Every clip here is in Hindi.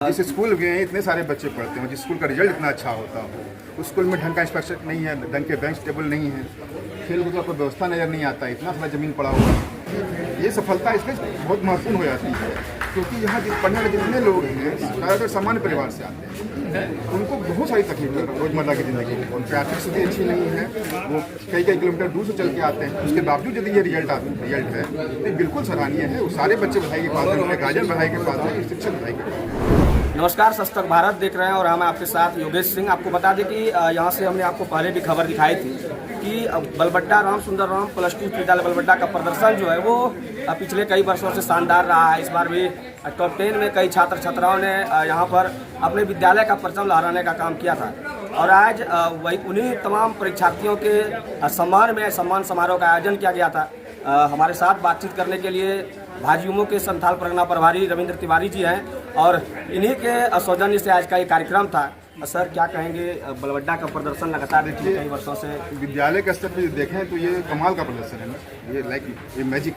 जिस स्कूल में इतने सारे बच्चे पढ़ते हैं, जिस स्कूल का रिजल्ट इतना अच्छा होता हो, उस स्कूल में ढंग का इंफ्रास्ट्रक्चर नहीं है, ढंग के बेंच टेबल नहीं है, खेल कूद का कोई व्यवस्था नज़र नहीं आता, इतना सारा ज़मीन पड़ा हुआ है। ये सफलता इसलिए बहुत महत्वपूर्ण हो जाती है क्योंकि यहाँ पढ़ने वाले जितने लोग हैं ज़्यादातर सामान्य परिवार से आते हैं, उनको बहुत सारी तकलीफें रोज़मर्रा की ज़िंदगी में, उनकी आर्थिक स्थिति अच्छी नहीं है, वो कई किलोमीटर दूर से चल के आते हैं। उसके बावजूद यदि ये रिजल्ट है तो ये बिल्कुल सराहनीय है। वो सारे बच्चे बधाई के पास हैं, उनके गार्जियन बधाई के पास हैं, शिक्षक बधाई के पास हैं। नमस्कार, सशक्त भारत देख रहे हैं और हम आपके साथ योगेश सिंह। आपको बता दें कि यहाँ से हमने आपको पहले भी खबर दिखाई थी कि बलबट्टा राम सुंदर राम +2 विद्यालय बलबट्टा का प्रदर्शन जो है वो पिछले कई वर्षों से शानदार रहा है। इस बार भी टॉप 10 में कई छात्र छात्राओं ने यहाँ पर अपने विद्यालय का परचम लहराने का काम किया था और आज वही उन्हीं तमाम परीक्षार्थियों के सम्मान में सम्मान समारोह का आयोजन किया गया था। हमारे साथ बातचीत करने के लिए भाजयुमो के संथाल परगना प्रभारी रविंद्र तिवारी जी हैं और इन्हीं के सौजन्य से आज का ये कार्यक्रम था। सर, क्या कहेंगे, बलबट्टा का प्रदर्शन लगातार देखिए कई वर्षों से विद्यालय के स्तर पर देखें तो ये कमाल का प्रदर्शन है ना, ये मैजिक।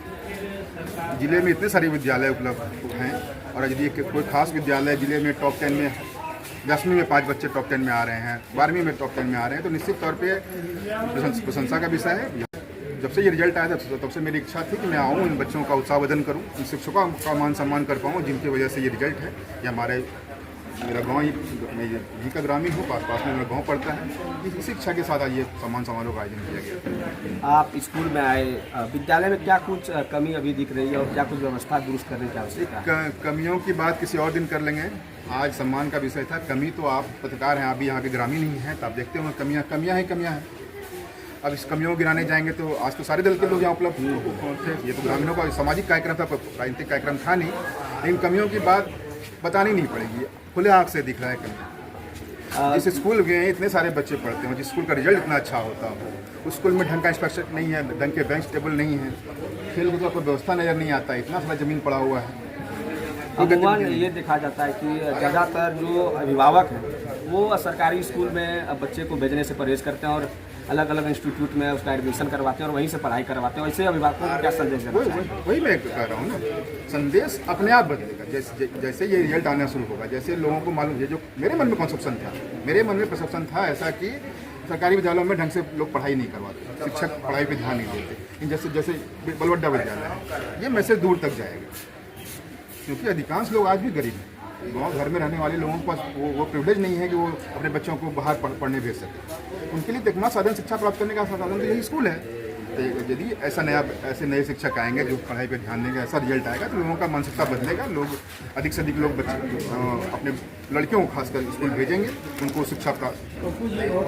जिले में इतने सारे विद्यालय उपलब्ध हैं और यदि कोई खास विद्यालय जिले में टॉप 10 में 10वीं में 5 बच्चे टॉप 10 में आ रहे हैं, 12वीं में टॉप 10 में आ रहे हैं, तो निश्चित तौर पर प्रशंसा का विषय है। जब से ये रिजल्ट आया था तब से मेरी इच्छा थी कि मैं आऊँ, इन बच्चों का उत्साहवर्धन करूँ, इन शिक्षकों का मान सम्मान कर पाऊँ जिनकी वजह से ये रिजल्ट है। ये मेरा गांव, मैं यहीं का ग्रामीण हूँ, पास में मेरा गांव पड़ता है। इसी इच्छा के साथ आज ये सम्मान समारोह का आयोजन किया गया। आप स्कूल में आए, विद्यालय में क्या कुछ कमी अभी दिख रही है और क्या कुछ व्यवस्था दुरुस्त करने की आवश्यकता है? कमियों की बात किसी और दिन कर लेंगे। आज सम्मान का विषय था। कमी तो आप पत्रकार हैं, आप भी यहाँ के ग्रामीण ही हैं, तो आप देखते होंगे कमियाँ हैं। अब इस कमियों को गिराने जाएंगे तो आज तो सारे दल के लोग यहाँ उपलब्ध थे। ये तो ग्रामीणों का सामाजिक कार्यक्रम था, राजनीतिक कार्यक्रम था नहीं, लेकिन कमियों की बात बतानी नहीं पड़ेगी, खुले आँख से दिख रहा है कमी। जिस स्कूल में इतने सारे बच्चे पढ़ते हैं, जिस स्कूल का रिजल्ट इतना अच्छा होता हो, उस स्कूल में ढंग का इंफ्रास्ट्रक्चर नहीं है, ढंग के बेंच टेबल नहीं है, खेल कूद का कोई व्यवस्था नज़र नहीं आता, इतना सारा ज़मीन पड़ा हुआ है। अमूमन ये देखा जाता है कि ज़्यादातर जो अभिभावक हैं वो सरकारी स्कूल में बच्चे को भेजने से परहेज करते हैं और अलग अलग इंस्टीट्यूट में उसका एडमिशन करवाते हैं और वहीं से पढ़ाई करवाते हैं। वैसे अभिभावकों को क्या संदेश देना चाहिए? वही मैं कह रहा हूँ ना, संदेश अपने आप बदलेगा जैसे ये रिजल्ट आना शुरू होगा। जैसे लोगों को मालूम है, जो मेरे मन में परसेप्शन था ऐसा कि सरकारी विद्यालयों में ढंग से लोग पढ़ाई नहीं करवाते, शिक्षक पढ़ाई पर ध्यान नहीं देते। जैसे बलबट्टा विद्यालय है, ये मैसेज दूर तक जाएगा क्योंकि अधिकांश लोग आज भी गरीब हैं। गाँव घर में रहने वाले लोगों के पास वो प्रिविलेज नहीं है कि वो अपने बच्चों को बाहर पढ़ने भेज सकें। उनके लिए एकमात्र साधन शिक्षा प्राप्त करने का साधन तो यही स्कूल है। तो यदि ऐसे नए शिक्षक आएंगे जो पढ़ाई पर ध्यान देंगे, ऐसा रिजल्ट आएगा तो लोगों का मानसिकता बदलेगा। लोग अधिक से अधिक लोग बच्चे अपने लड़कियों को खासकर स्कूल भेजेंगे, उनको शिक्षा प्राप्त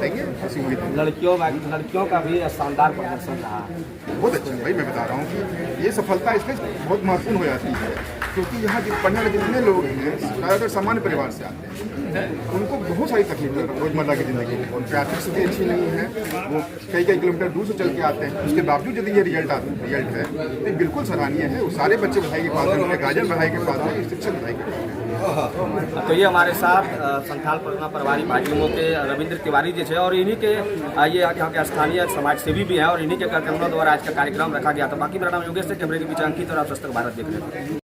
देंगे, ऐसी उम्मीद है। लड़कियों का भी शानदार प्रदर्शन रहा, बहुत अच्छा। वही मैं बता रहा हूँ कि ये सफलता इसलिए बहुत महत्वपूर्ण हो जाती है क्योंकि यहाँ पढ़ने वाले जितने लोग हैं ज़्यादातर सामान्य परिवार से आते हैं, उनको बहुत सारी तकलीफें रोज़मर्रा की ज़िंदगी में, उनकी आर्थिक स्थिति अच्छी नहीं है, वो कई किलोमीटर दूर से चल के आते हैं। उसके बावजूद यदि ये रिजल्ट है तो ये बिल्कुल सराहनीय है। वो सारे बच्चे बधाई के पास हैं, उनके गार्जियन बधाई के पास हैं, शिक्षक बधाई के पास हैं। तो ये हमारे साथ संथाल परगना प्रभारी भाजयुमो के रविंद्र तिवारी जी थे और इन्हीं के ये यहाँ के स्थानीय समाज सेवी भी हैं और इन्हीं के कार्यक्रमों द्वारा आज का कार्यक्रम रखा गया था। बाकी मेरा नाम योगेश है, कैमरे के पीछे अंकित और आप सशक्त भारत देख रहे हैं।